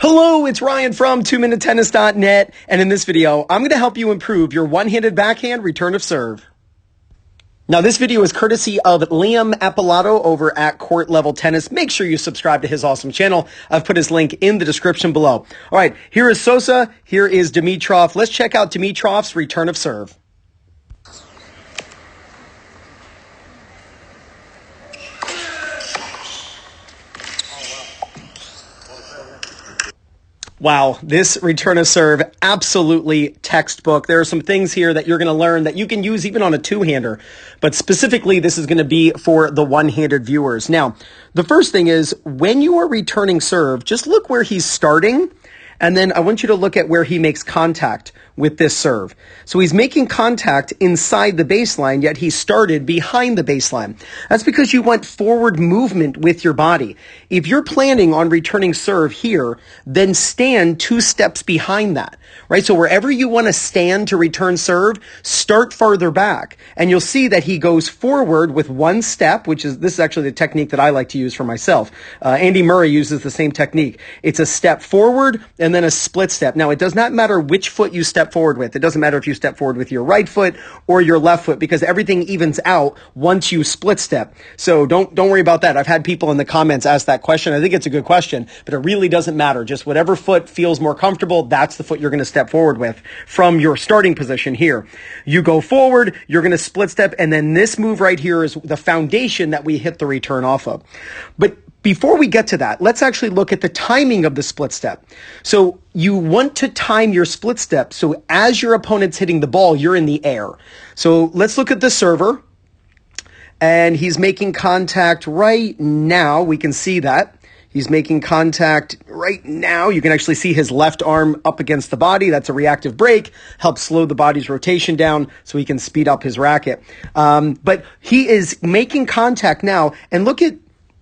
Hello, it's Ryan from 2minutetennis.net, and in this video, I'm going to help you improve your one-handed backhand return of serve. Now, this video is courtesy of Liam Appilato over at Court Level Tennis. Make sure you subscribe to his awesome channel. I've put his link in the description below. All right, here is Sosa, here is Dimitrov. Let's check out Dimitrov's return of serve. Wow, this return of serve, absolutely textbook. There are some things here that you're going to learn that you can use even on a two-hander, but specifically this is going to be for the one-handed viewers. Now, the first thing is when you are returning serve, just look where he's starting, and then I want you to look at where he makes contact with this serve. So he's making contact inside the baseline, yet he started behind the baseline. That's because you want forward movement with your body. If you're planning on returning serve here, then stand 2 steps behind that, right? So wherever you want to stand to return serve, start farther back. And you'll see that he goes forward with 1 step, this is actually the technique that I like to use for myself. Andy Murray uses the same technique. It's a step forward and then a split step. Now, it does not matter which foot you step forward with. It doesn't matter if you step forward with your right foot or your left foot, because everything evens out once you split step. So don't worry about that. I've had people in the comments ask that question. I think it's a good question, but it really doesn't matter. Just whatever foot feels more comfortable, that's the foot you're going to step forward with from your starting position here. You go forward, you're going to split step, and then this move right here is the foundation that we hit the return off of. But before we get to that, let's actually look at the timing of the split step. So you want to time your split step so as your opponent's hitting the ball, you're in the air. So let's look at the server. And he's making contact right now. We can see that. He's making contact right now. You can actually see his left arm up against the body. That's a reactive break. Helps slow the body's rotation down so he can speed up his racket. But he is making contact now. And look at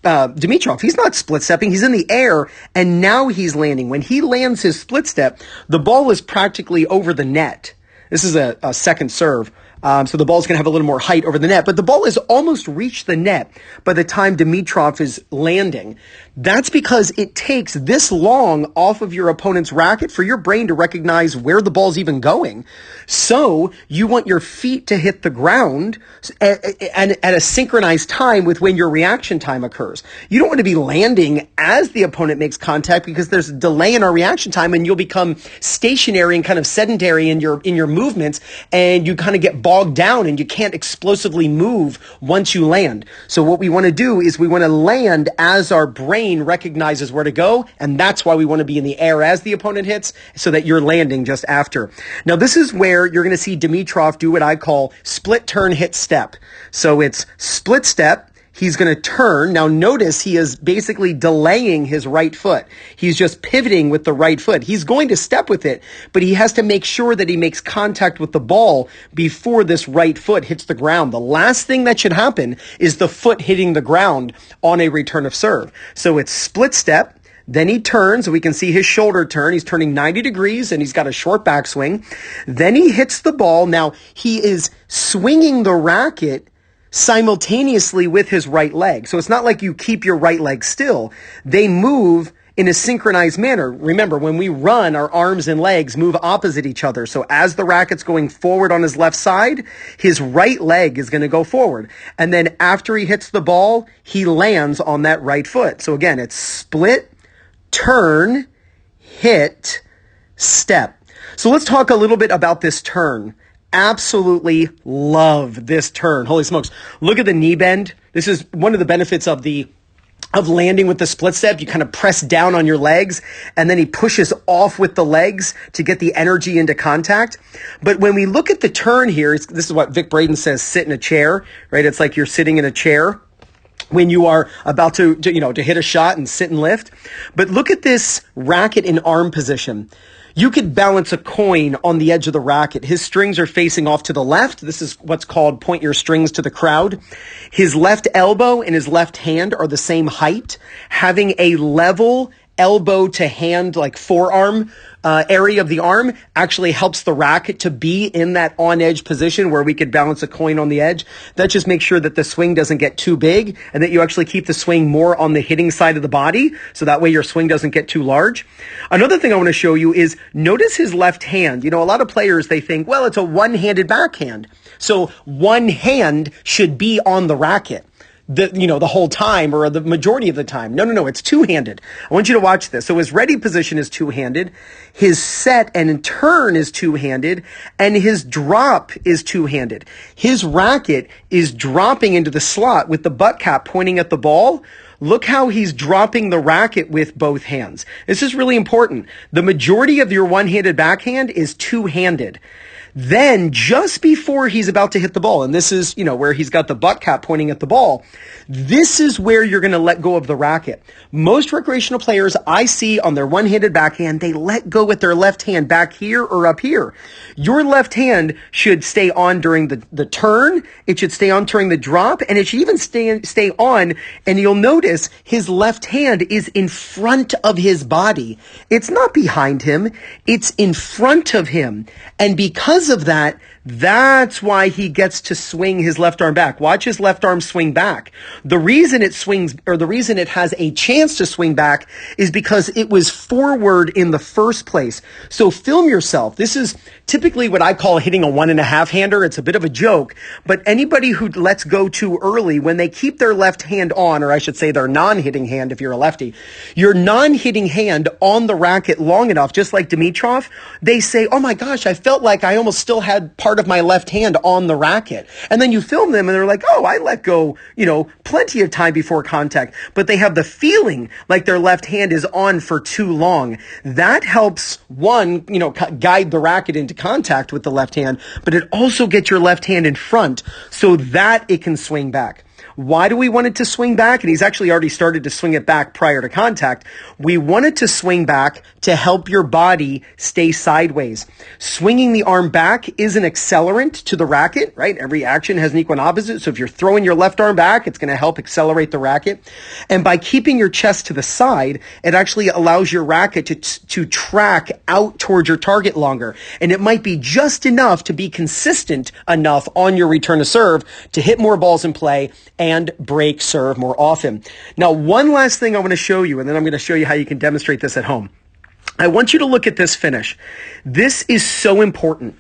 Dimitrov. He's not split stepping. He's in the air, and now he's landing. When he lands his split step, the ball is practically over the net. This is a second serve. So the ball's going to have a little more height over the net, but the ball has almost reached the net by the time Dimitrov is landing. That's because it takes this long off of your opponent's racket for your brain to recognize where the ball's even going. So you want your feet to hit the ground and at a synchronized time with when your reaction time occurs. You don't want to be landing as the opponent makes contact, because there's a delay in our reaction time, and you'll become stationary and kind of sedentary in your movements, and you kind of get bogged down and you can't explosively move once you land. So what we want to do is we want to land as our brain recognizes where to go, and that's why we want to be in the air as the opponent hits, so that you're landing just after. Now, this is where you're going to see Dimitrov do what I call split turn hit step. So it's split step. He's going to turn. Now notice he is basically delaying his right foot. He's just pivoting with the right foot. He's going to step with it, but he has to make sure that he makes contact with the ball before this right foot hits the ground. The last thing that should happen is the foot hitting the ground on a return of serve. So it's split step. Then he turns, so we can see his shoulder turn. He's turning 90 degrees, and he's got a short backswing. Then he hits the ball. Now he is swinging the racket simultaneously with his right leg. So it's not like you keep your right leg still. They move in a synchronized manner. Remember, when we run, our arms and legs move opposite each other. So as the racket's going forward on his left side, his right leg is going to go forward. And then after he hits the ball, he lands on that right foot. So again, it's split, turn, hit, step. So let's talk a little bit about this turn. Absolutely love this turn. Holy smokes. Look at the knee bend. This is one of the benefits of landing with the split step. You kind of press down on your legs, and then he pushes off with the legs to get the energy into contact. But when we look at the turn here, this is what Vic Braden says, sit in a chair, right? It's like you're sitting in a chair when you are about to hit a shot and sit and lift. But look at this racket in arm position. You could balance a coin on the edge of the racket. His strings are facing off to the left. This is what's called point your strings to the crowd. His left elbow and his left hand are the same height, having a level elbow to hand, like forearm area of the arm actually helps the racket to be in that on edge position where we could balance a coin on the edge. That just makes sure that the swing doesn't get too big and that you actually keep the swing more on the hitting side of the body. So that way your swing doesn't get too large. Another thing I want to show you is notice his left hand. You know, a lot of players, they think, well, it's a one-handed backhand. So one hand should be on the racket. The whole time or the majority of the time. No, it's two-handed. I want you to watch this. So his ready position is two-handed, his set and turn is two-handed, and his drop is two-handed. His racket is dropping into the slot with the butt cap pointing at the ball. Look how he's dropping the racket with both hands. This is really important. The majority of your one-handed backhand is two-handed. Then just before he's about to hit the ball, and this is, where he's got the butt cap pointing at the ball, this is where you're going to let go of the racket. Most recreational players I see on their one-handed backhand, they let go with their left hand back here or up here. Your left hand should stay on during the turn. It should stay on during the drop, and it should even stay on, and you'll notice his left hand is in front of his body. It's not behind him. It's in front of him. And because of that, that's why he gets to swing his left arm back. Watch his left arm swing back. The reason it swings, or the reason it has a chance to swing back, is because it was forward in the first place. So film yourself. This is typically what I call hitting a 1.5-hander. It's a bit of a joke, but anybody who lets go too early, when they keep their left hand on, or I should say their non-hitting hand if you're a lefty, your non-hitting hand on the racket long enough, just like Dimitrov, they say, oh my gosh, I felt like I almost still had part of my left hand on the racket. And then you film them and they're like, oh, I let go, plenty of time before contact, but they have the feeling like their left hand is on for too long. That helps, one, guide the racket into contact with the left hand, but it also gets your left hand in front so that it can swing back. Why do we want it to swing back? And he's actually already started to swing it back prior to contact. We want it to swing back to help your body stay sideways. Swinging the arm back is an accelerant to the racket, right? Every action has an equal and opposite. So if you're throwing your left arm back, it's going to help accelerate the racket. And by keeping your chest to the side, it actually allows your racket to track out towards your target longer. And it might be just enough to be consistent enough on your return to serve to hit more balls in play and break serve more often. Now, one last thing I want to show you, and then I'm going to show you how you can demonstrate this at home. I want you to look at this finish. This is so important.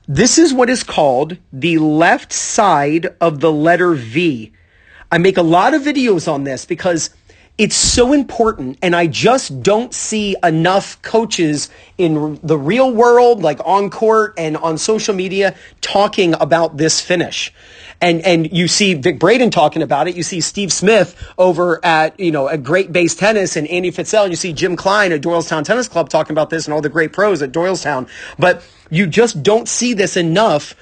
This is what is called the left side of the letter V. I make a lot of videos on this because it's so important, and I just don't see enough coaches in the real world, like on court and on social media, talking about this finish. And you see Vic Braden talking about it. You see Steve Smith over at, at Great Base Tennis and Andy Fitzell. And you see Jim Klein at Doylestown Tennis Club talking about this and all the great pros at Doylestown. But you just don't see this enough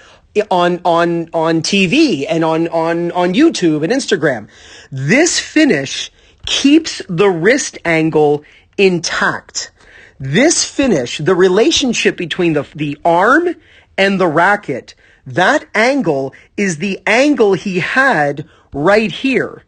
on TV and on YouTube and Instagram. This finish keeps the wrist angle intact. This finish, the relationship between the arm and the racket, that angle is the angle he had right here.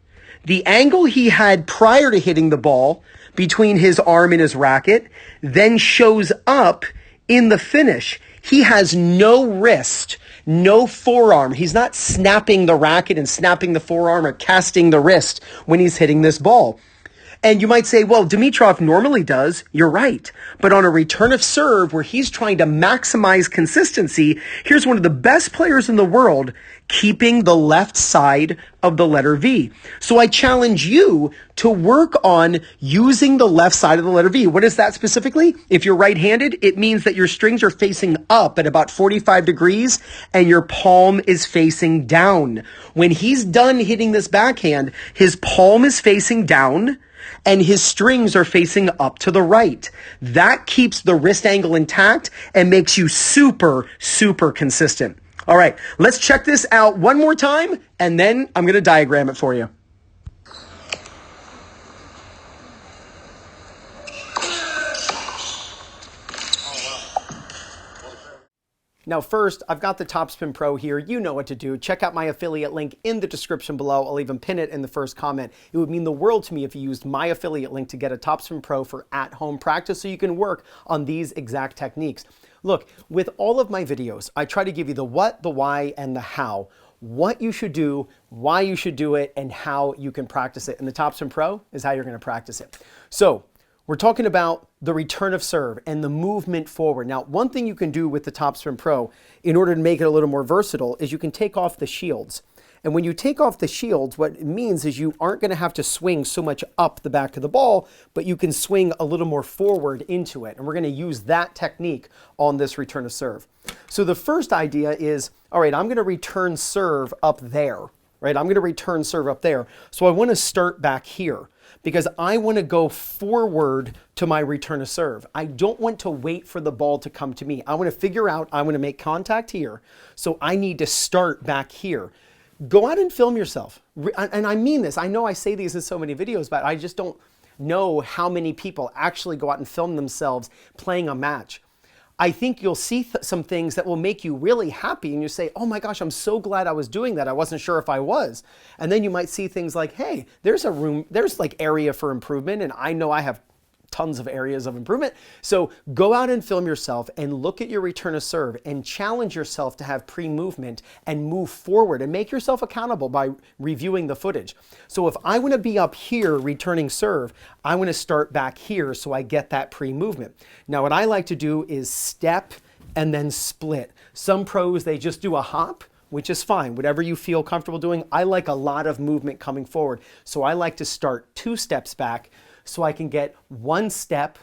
The angle he had prior to hitting the ball between his arm and his racket then shows up in the finish. He has no wrist, no forearm. He's not snapping the racket and snapping the forearm or casting the wrist when he's hitting this ball. And you might say, well, Dimitrov normally does. You're right. But on a return of serve where he's trying to maximize consistency, here's one of the best players in the world keeping the left side of the letter V. So I challenge you to work on using the left side of the letter V. What is that specifically? If you're right-handed, it means that your strings are facing up at about 45 degrees and your palm is facing down. When he's done hitting this backhand, his palm is facing down and his strings are facing up to the right. That keeps the wrist angle intact and makes you super, super consistent. All right, let's check this out one more time, and then I'm going to diagram it for you. Now first, I've got the Topspin Pro here. You know what to do. Check out my affiliate link in the description below. I'll even pin it in the first comment. It would mean the world to me if you used my affiliate link to get a Topspin Pro for at-home practice so you can work on these exact techniques. Look, with all of my videos, I try to give you the what, the why, and the how. What you should do, why you should do it, and how you can practice it. And the Topspin Pro is how you're going to practice it. So we're talking about the return of serve and the movement forward. Now, one thing you can do with the Topspin Pro in order to make it a little more versatile is you can take off the shields. And when you take off the shields, what it means is you aren't going to have to swing so much up the back of the ball, but you can swing a little more forward into it. And we're going to use that technique on this return of serve. So the first idea is, all right, I'm going to return serve up there, right? I'm going to return serve up there. So I want to start back here, because I want to go forward to my return of serve. I don't want to wait for the ball to come to me. I want to figure out, I want to make contact here, so I need to start back here. Go out and film yourself. And I mean this. I know I say these in so many videos, but I just don't know how many people actually go out and film themselves playing a match. I think you'll see some things that will make you really happy, and you say, oh my gosh, I'm so glad I was doing that. I wasn't sure if I was. And then you might see things like, hey, there's a room, there's like area for improvement, and I know I have tons of areas of improvement. So go out and film yourself and look at your return of serve and challenge yourself to have pre-movement and move forward and make yourself accountable by reviewing the footage. So if I want to be up here returning serve, I want to start back here so I get that pre-movement. Now what I like to do is step and then split. Some pros, they just do a hop, which is fine. Whatever you feel comfortable doing. I like a lot of movement coming forward. So I like to start 2 steps back, so I can get 1 step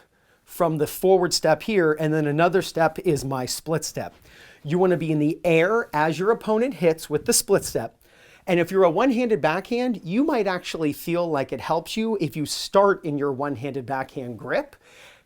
from the forward step here, and then another step is my split step. You want to be in the air as your opponent hits with the split step. And if you're a one-handed backhand, you might actually feel like it helps you if you start in your one-handed backhand grip,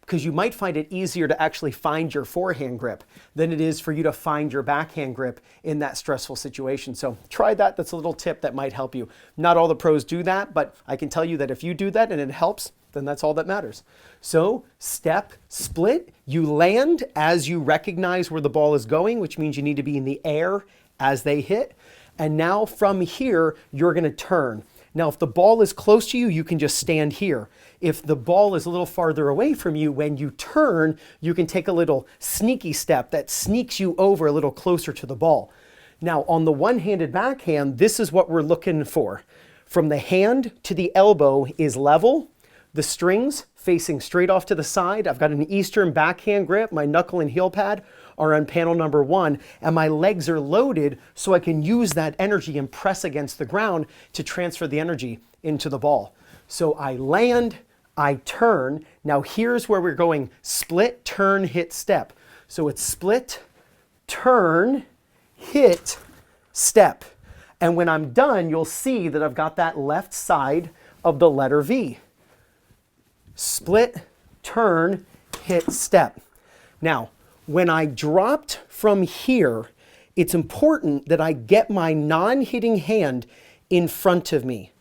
because you might find it easier to actually find your forehand grip than it is for you to find your backhand grip in that stressful situation. So try that. That's a little tip that might help you. Not all the pros do that, but I can tell you that if you do that and it helps, then that's all that matters. So step, split, you land as you recognize where the ball is going, which means you need to be in the air as they hit. And now from here, you're going to turn. Now, if the ball is close to you, you can just stand here. If the ball is a little farther away from you, when you turn, you can take a little sneaky step that sneaks you over a little closer to the ball. Now, on the one-handed backhand, this is what we're looking for. From the hand to the elbow is level. The strings facing straight off to the side. I've got an Eastern backhand grip. My knuckle and heel pad are on panel number 1, and my legs are loaded so I can use that energy and press against the ground to transfer the energy into the ball. So I land, I turn. Now here's where we're going: split, turn, hit, step. So it's split, turn, hit, step. And when I'm done, you'll see that I've got that left side of the letter V. Split, turn, hit, step. Now, when I dropped from here, it's important that I get my non-hitting hand in front of me.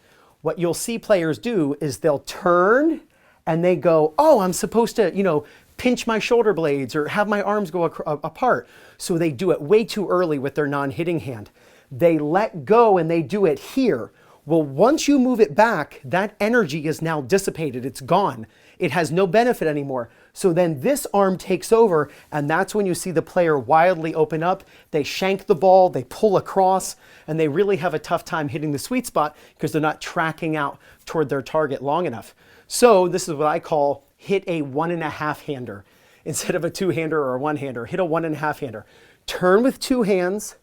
What you'll see players do is they'll turn and they go, oh, I'm supposed to, pinch my shoulder blades or have my arms go apart. So they do it way too early with their non-hitting hand. They let go and they do it here. Well, once you move it back, that energy is now dissipated. It's gone. It has no benefit anymore. So then this arm takes over, and that's when you see the player wildly open up. They shank the ball, they pull across, and they really have a tough time hitting the sweet spot because they're not tracking out toward their target long enough. So this is what I call hit a 1.5-hander. Instead of a 2-hander or a 1-hander, hit a 1.5-hander. Turn with 2 hands,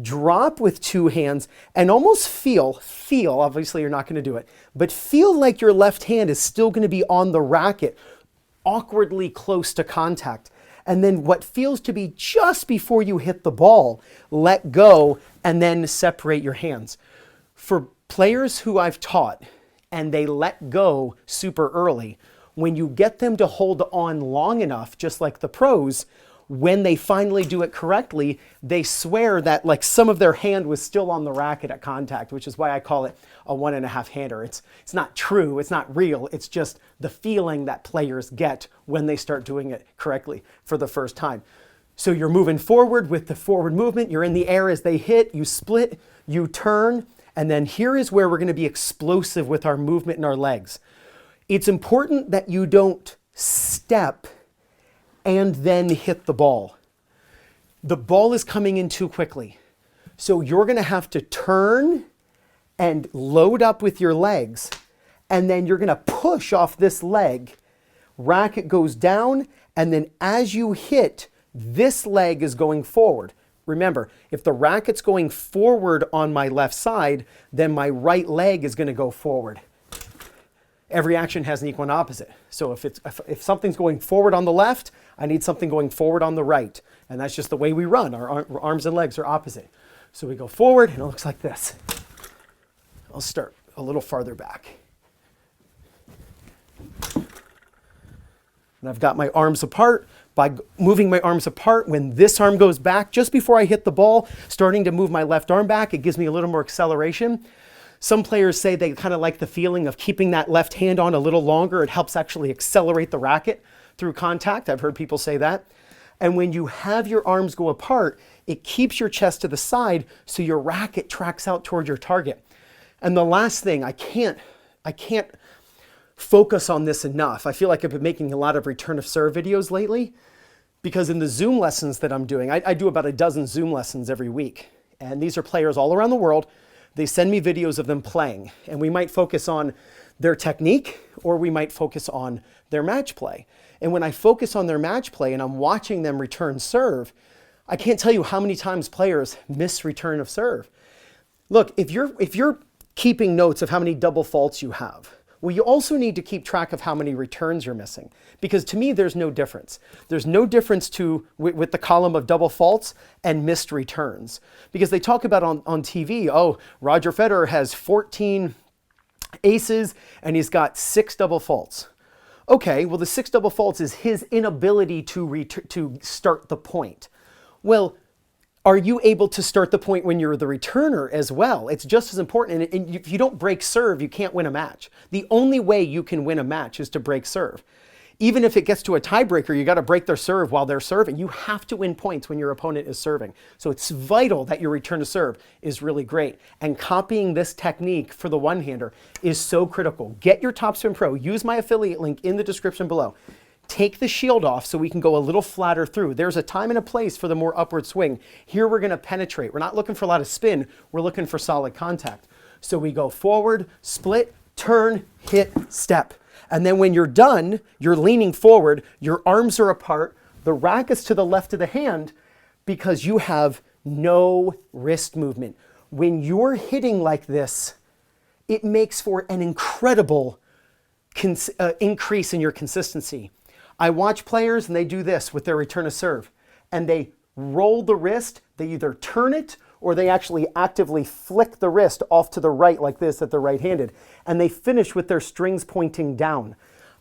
drop with 2 hands, and almost feel, obviously you're not going to do it, but feel like your left hand is still going to be on the racket, awkwardly close to contact. And then what feels to be just before you hit the ball, let go and then separate your hands. For players who I've taught and they let go super early, when you get them to hold on long enough, just like the pros, when they finally do it correctly, they swear that like some of their hand was still on the racket at contact, which is why I call it a 1.5-hander. It's not true, it's not real, it's just the feeling that players get when they start doing it correctly for the first time. So you're moving forward with the forward movement. You're in the air as they hit. You split, you turn, and then here is where we're going to be explosive with our movement in our legs. It's important that you don't step and then hit the ball. The ball is coming in too quickly. So you're going to have to turn and load up with your legs, and then you're going to push off this leg. Racket goes down, and then as you hit, this leg is going forward. Remember, if the racket's going forward on my left side, then my right leg is going to go forward. Every action has an equal and opposite. So if something's going forward on the left, I need something going forward on the right. And that's just the way we run. Our arms and legs are opposite. So we go forward, and it looks like this. I'll start a little farther back. And I've got my arms apart. By moving my arms apart, when this arm goes back, just before I hit the ball, starting to move my left arm back, it gives me a little more acceleration. Some players say they kind of like the feeling of keeping that left hand on a little longer. It helps actually accelerate the racket through contact. I've heard people say that. And when you have your arms go apart, it keeps your chest to the side so your racket tracks out toward your target. And the last thing, I can't focus on this enough. I feel like I've been making a lot of return of serve videos lately because in the Zoom lessons that I'm doing, I do about a dozen Zoom lessons every week. And these are players all around the world. They send me videos of them playing, and we might focus on their technique or we might focus on their match play. And when I focus on their match play and I'm watching them return serve, I can't tell you how many times players miss return of serve. Look, if you're keeping notes of how many double faults you have, well, you also need to keep track of how many returns you're missing. Because to me, there's no difference. There's no difference with the column of double faults and missed returns. Because they talk about on TV, oh, Roger Federer has 14 aces and he's got 6 double faults. Okay, well, the 6 double faults is his inability to start the point. Well, are you able to start the point when you're the returner as well? It's just as important. And if you don't break serve, you can't win a match. The only way you can win a match is to break serve. Even if it gets to a tiebreaker, you got to break their serve while they're serving. You have to win points when your opponent is serving. So it's vital that your return to serve is really great. And copying this technique for the one-hander is so critical. Get your Topspin Pro. Use my affiliate link in the description below. Take the shield off so we can go a little flatter through. There's a time and a place for the more upward swing. Here we're going to penetrate. We're not looking for a lot of spin. We're looking for solid contact. So we go forward, split, turn, hit, step. And then when you're done, you're leaning forward, your arms are apart, the racket's to the left of the hand because you have no wrist movement. When you're hitting like this, it makes for an incredible increase in your consistency. I watch players and they do this with their return of serve and they roll the wrist, they either turn it or they actually actively flick the wrist off to the right like this that they're right-handed, and they finish with their strings pointing down.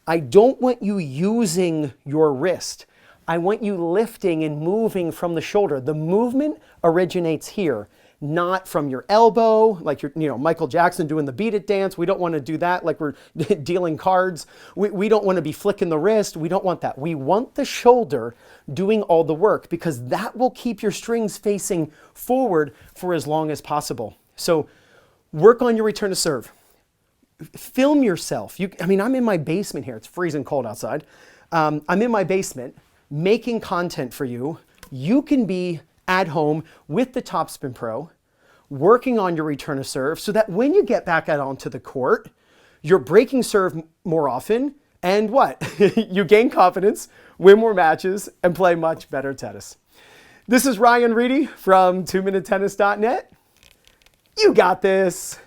I don't want you using your wrist. I want you lifting and moving from the shoulder. The movement originates here, not from your elbow, like you're, Michael Jackson doing the Beat It dance. We don't want to do that like we're dealing cards. We don't want to be flicking the wrist. We don't want that. We want the shoulder doing all the work because that will keep your strings facing forward for as long as possible. So work on your return to serve. Film yourself. I'm in my basement here. It's freezing cold outside. I'm in my basement making content for you. You can be at home with the Topspin Pro, working on your return of serve so that when you get back out onto the court, you're breaking serve more often and what? You gain confidence, win more matches, and play much better tennis. This is Ryan Reedy from 2minutetennis.net. You got this.